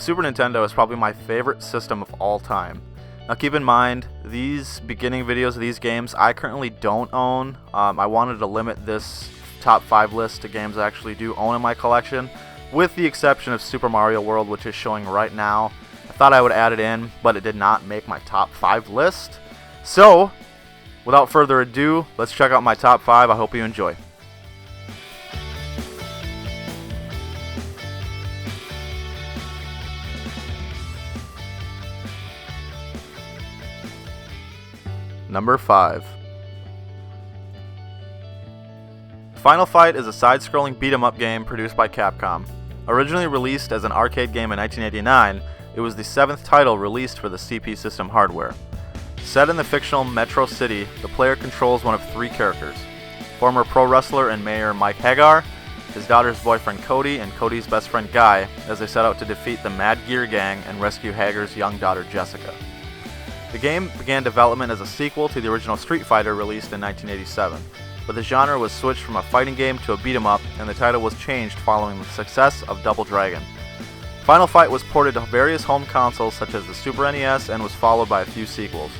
Super Nintendo is probably my favorite system of all time. Now keep in mind, these beginning videos of these games I currently don't own. I wanted to limit this top 5 list to games I actually do own in my collection, with the exception of Super Mario World, which is showing right now. I thought I would add it in, but it did not make my top 5 list. So, without further ado, let's check out my top 5. I hope you enjoy. Number 5. Final Fight is a side-scrolling beat-em-up game produced by Capcom. Originally released as an arcade game in 1989, it was the 7th title released for the CP system hardware. Set in the fictional Metro City, the player controls one of 3 characters: former pro wrestler and mayor Mike Hagar, his daughter's boyfriend Cody, and Cody's best friend Guy, as they set out to defeat the Mad Gear Gang and rescue Hagar's young daughter Jessica. The game began development as a sequel to the original Street Fighter released in 1987, but the genre was switched from a fighting game to a beat-em-up, and the title was changed following the success of Double Dragon. Final Fight was ported to various home consoles such as the Super NES and was followed by a few sequels.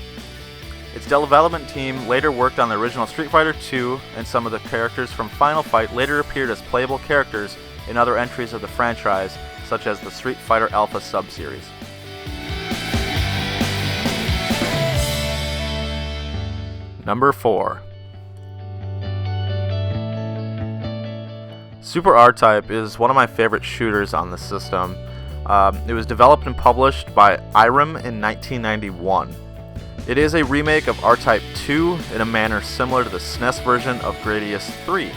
Its development team later worked on the original Street Fighter II, and some of the characters from Final Fight later appeared as playable characters in other entries of the franchise, such as the Street Fighter Alpha sub-series. Number 4. Super R-Type is one of my favorite shooters on the system. It was developed and published by Irem in 1991. It is a remake of R-Type 2 in a manner similar to the SNES version of Gradius 3.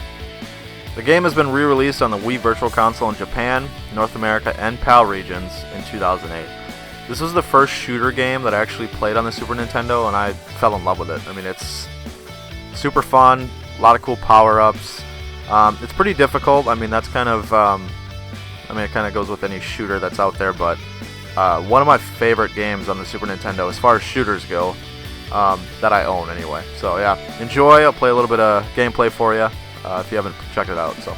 The game has been re-released on the Wii Virtual Console in Japan, North America, and PAL regions in 2008. This was the first shooter game that I actually played on the Super Nintendo, and I fell in love with it. I mean, it's super fun, a lot of cool power-ups. It's pretty difficult. I mean, that's kind of, it kind of goes with any shooter that's out there, but one of my favorite games on the Super Nintendo, as far as shooters go, that I own anyway. So yeah, enjoy. I'll play a little bit of gameplay for you if you haven't checked it out. So.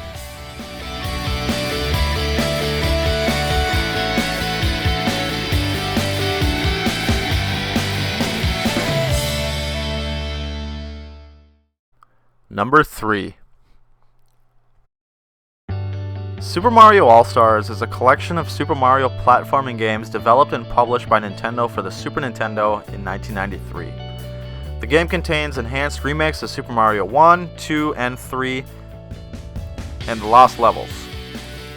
Number 3. Super Mario AllStars is a collection of Super Mario platforming games developed and published by Nintendo for the Super Nintendo in 1993. The game contains enhanced remakes of Super Mario 1, 2, and 3, and the Lost Levels.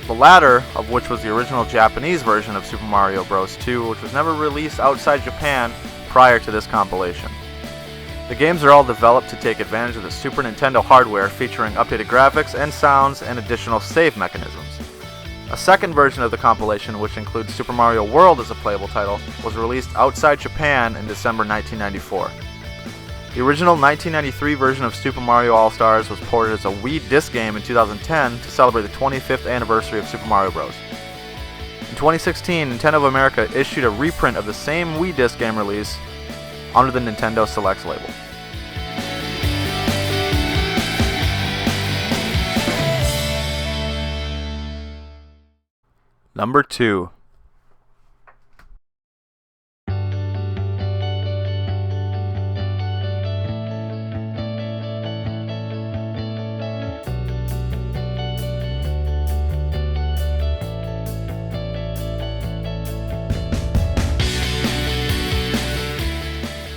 The latter of which was the original Japanese version of Super Mario Bros. 2, which was never released outside Japan prior to this compilation. The games are all developed to take advantage of the Super Nintendo hardware, featuring updated graphics and sounds and additional save mechanisms. A second version of the compilation, which includes Super Mario World as a playable title, was released outside Japan in December 1994. The original 1993 version of Super Mario All-Stars was ported as a Wii disc game in 2010 to celebrate the 25th anniversary of Super Mario Bros. In 2016, Nintendo of America issued a reprint of the same Wii disc game release under the Nintendo Selects label. Number 2.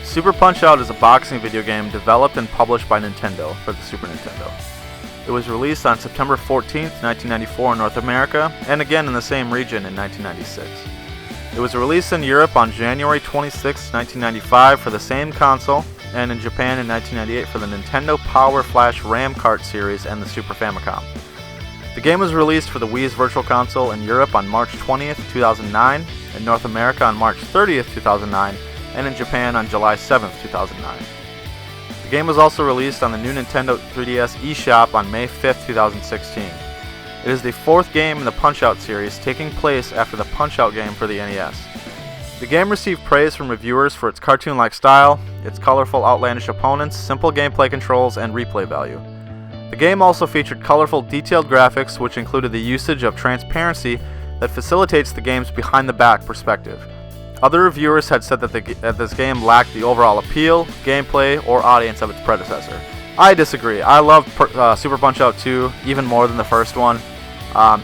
Super Punch-Out is a boxing video game developed and published by Nintendo for the Super Nintendo. It was released on September 14th, 1994 in North America, and again in the same region in 1996. It was released in Europe on January 26, 1995 for the same console, and in Japan in 1998 for the Nintendo Power Flash RAM Kart series and the Super Famicom. The game was released for the Wii's Virtual Console in Europe on March 20th, 2009, in North America on March 30th, 2009, and in Japan on July 7th, 2009. The game was also released on the new Nintendo 3DS eShop on May 5th, 2016. It is the 4th game in the Punch-Out series, taking place after the Punch-Out game for the NES. The game received praise from reviewers for its cartoon-like style, its colorful, outlandish opponents, simple gameplay controls, and replay value. The game also featured colorful, detailed graphics, which included the usage of transparency that facilitates the game's behind-the-back perspective. Other reviewers had said that this game lacked the overall appeal, gameplay, or audience of its predecessor. I disagree. I love Super Punch-Out 2 even more than the first one.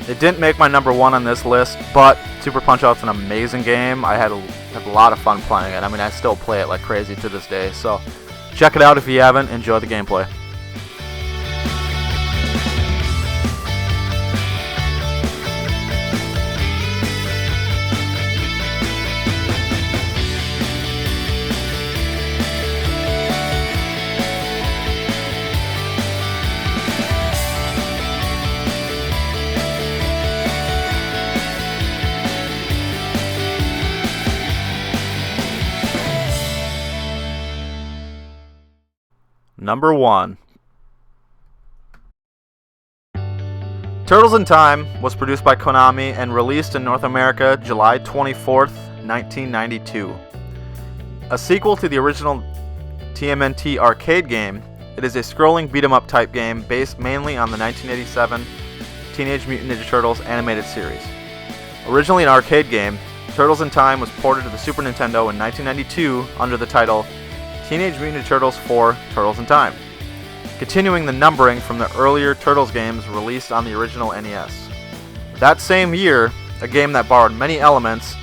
It didn't make my number one on this list, but Super Punch-Out's an amazing game. I had a lot of fun playing it. I mean, I still play it like crazy to this day, so check it out if you haven't. Enjoy the gameplay. Number 1. Turtles in Time was produced by Konami and released in North America July 24th, 1992. A sequel to the original TMNT arcade game, it is a scrolling beat-em-up type game based mainly on the 1987 Teenage Mutant Ninja Turtles animated series. Originally an arcade game, Turtles in Time was ported to the Super Nintendo in 1992 under the title Teenage Mutant Ninja Turtles 4 Turtles in Time, continuing the numbering from the earlier Turtles games released on the original NES. That same year, a game that borrowed many elements,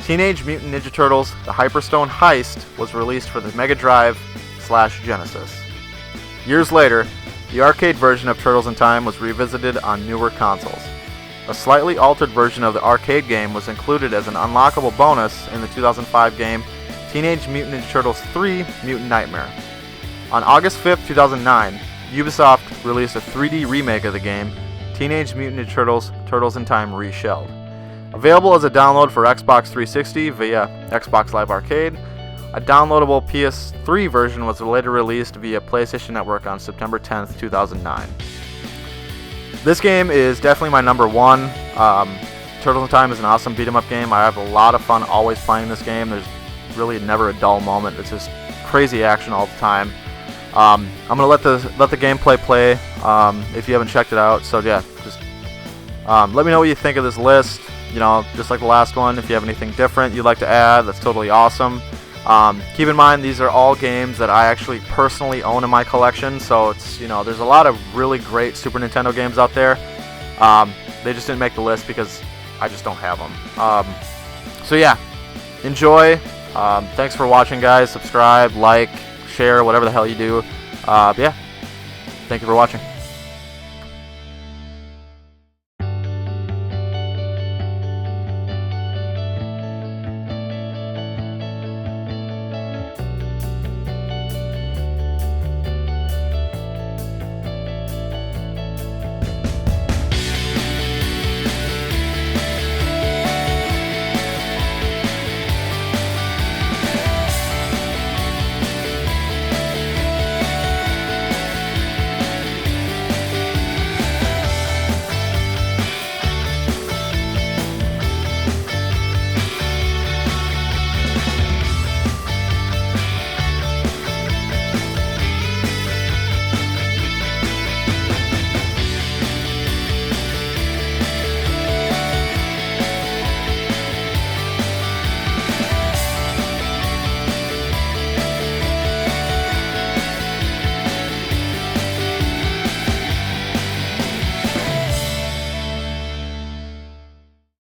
Teenage Mutant Ninja Turtles The Hyperstone Heist was released for the Mega Drive/Genesis. Years later, the arcade version of Turtles in Time was revisited on newer consoles. A slightly altered version of the arcade game was included as an unlockable bonus in the 2005 game Teenage Mutant Ninja Turtles 3 Mutant Nightmare. On August 5th, 2009, Ubisoft released a 3D remake of the game, Teenage Mutant Ninja Turtles Turtles in Time Reshelled. Available as a download for Xbox 360 via Xbox Live Arcade, a downloadable PS3 version was later released via PlayStation Network on September 10th, 2009. This game is definitely my number 1. Turtles in Time is an awesome beat-em-up game. I have a lot of fun always playing this game. There's really never a dull moment. It's just crazy action all the time. I'm gonna let the gameplay play if you haven't checked it out. So yeah, just let me know what you think of this list. You know, just like the last one, if you have anything different you'd like to add, that's totally awesome. Keep in mind these are all games that I actually personally own in my collection. So it's, you know, there's a lot of really great Super Nintendo games out there. They just didn't make the list because I just don't have them. So yeah, enjoy. Thanks for watching, guys. Subscribe, like, share, whatever the hell you do. Yeah, thank you for watching.